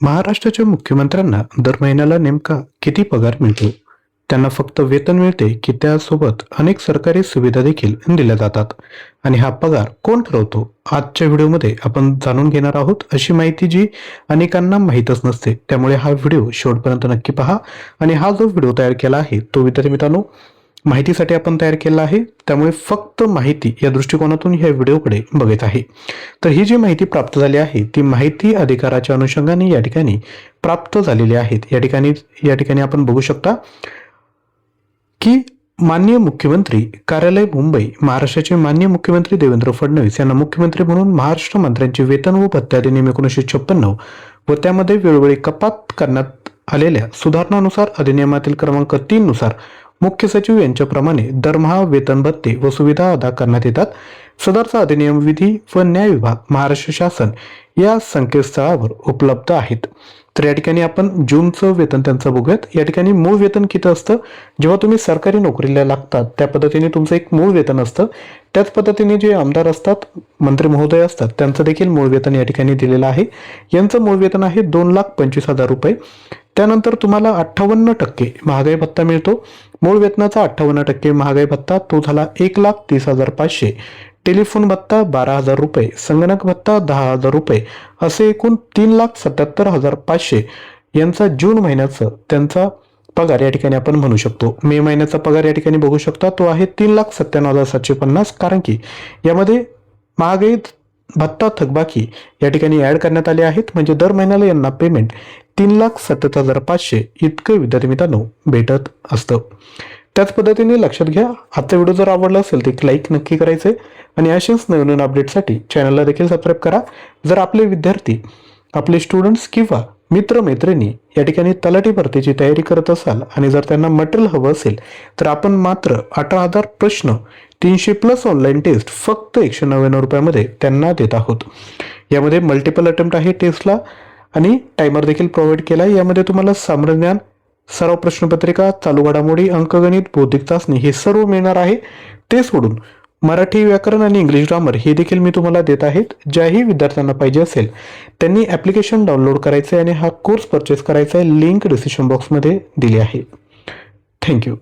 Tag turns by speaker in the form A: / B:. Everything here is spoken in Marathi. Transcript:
A: महाराष्ट्राच्या मुख्यमंत्र्यांना दर महिन्याला नेमका किती पगार मिळतो? त्यांना फक्त वेतन मिळते की त्यासोबत अनेक सरकारी सुविधा देखील दिल्या जातात? आणि हा पगार कोण ठरवतो? आजच्या व्हिडिओमध्ये आपण जाणून घेणार आहोत अशी माहिती जी अनेकांना माहीतच नसते. त्यामुळे हा व्हिडिओ शेवटपर्यंत नक्की पहा. आणि हा जो व्हिडिओ तयार केला आहे तो विद्यार्थी मित्रांनो माहितीसाठी आपण तयार केला आहे, त्यामुळे फक्त माहिती या दृष्टिकोनातून ह्या व्हिडिओकडे बघत आहे. तर ही जी माहिती प्राप्त झाली आहे ती माहिती अधिकाराच्या अनुषंगाने या ठिकाणी प्राप्त झालेली आहेत. या ठिकाणी आपण बघू शकता की माननीय मुख्यमंत्री कार्यालय मुंबई, महाराष्ट्राचे माननीय मुख्यमंत्री देवेंद्र फडणवीस यांना मुख्यमंत्री म्हणून महाराष्ट्र मंत्र्यांचे वेतन व भत्ते अधिनियम 1956 व त्यामध्ये वेळोवेळी कपात करण्यात आलेल्या सुधारणानुसार अधिनियमातील क्रमांक 3 नुसार मुख्य सचिव यांच्याप्रमाणे दरमहा, वेतन, भत्ते व सुविधा अदा करण्यात येतात. सदरचा अधिनियम विधी व न्याय विभाग, महाराष्ट्र शासन या संकेतस्थळावर उपलब्ध आहेत. तर या ठिकाणी आपण जूनचं वेतन त्यांचं बघूयात. या ठिकाणी मूळ वेतन किती असतं? जेव्हा तुम्ही सरकारी नोकरीला लागतात त्या पद्धतीने तुमचं एक मूळ वेतन असतं. त्याच पद्धतीने जे आमदार असतात, मंत्री महोदय असतात, त्यांचं देखील मूळ वेतन या ठिकाणी दिलेलं आहे. यांचं मूळ वेतन आहे 2,25,000 रुपये. त्यानंतर तुम्हाला 58% महागाई भत्ता मिळतो. मूळ वेतनाचा 58% महागाई भत्ता तो झाला 1,30,500. टेलिफोन भत्ता 12,000 रुपये, संगणक भत्ता 10,000 रुपये, असे एकूण 3,77,500 यांचा जून महिन्याचा त्यांचा पगार या ठिकाणी आपण म्हणू शकतो. मे महिन्याचा पगार या ठिकाणी बघू शकता तो आहे 3,97,750. कारण की यामध्ये महागाई भत्ता, थकबाकी या ठिकाणी ऍड करण्यात आले आहेत. म्हणजे दर महिन्याला यांना पेमेंट 3,77,500 इतकं विद्यार्थी मित्रांनो भेटत असतं. त्याच पद्धतीने लक्षात घ्या, आजचा व्हिडिओ जर आवडला असेल तर एक लाईक नक्की करायचं आणि असेच नवीन अपडेटसाठी चॅनलला देखील सबस्क्राईब करा. जर आपले विद्यार्थी, आपले स्टुडंट्स किंवा मित्रमैत्रिणी या ठिकाणी तलाठी भरतीची तयारी करत असाल आणि जर त्यांना मटेरियल हवं असेल तर आपण मात्र 18,000 प्रश्न, 300+ ऑनलाईन टेस्ट फक्त 199 रुपयामध्ये त्यांना देत आहोत. यामध्ये मल्टिपल अटेम्प्ट आहे टेस्टला आणि टायमर देखील प्रोव्हाइड केला आहे. यामध्ये तुम्हाला सामान्य ज्ञान, सराव प्रश्नपत्रिका, चालू घडामोडी, अंकगणित, बौद्धिक चाचणी हे सर्व मिळणार आहे. ते सोडून मराठी व्याकरण आणि इंग्लिश ग्रामर हे देखील मी तुम्हाला देत आहेत. ज्याही विद्यार्थ्यांना पाहिजे असेल त्यांनी ॲप्लिकेशन डाउनलोड करायचं आहे आणि हा कोर्स परचेस करायचा आहे. लिंक डिस्क्रिप्शन बॉक्समध्ये दिली आहे. थँक्यू.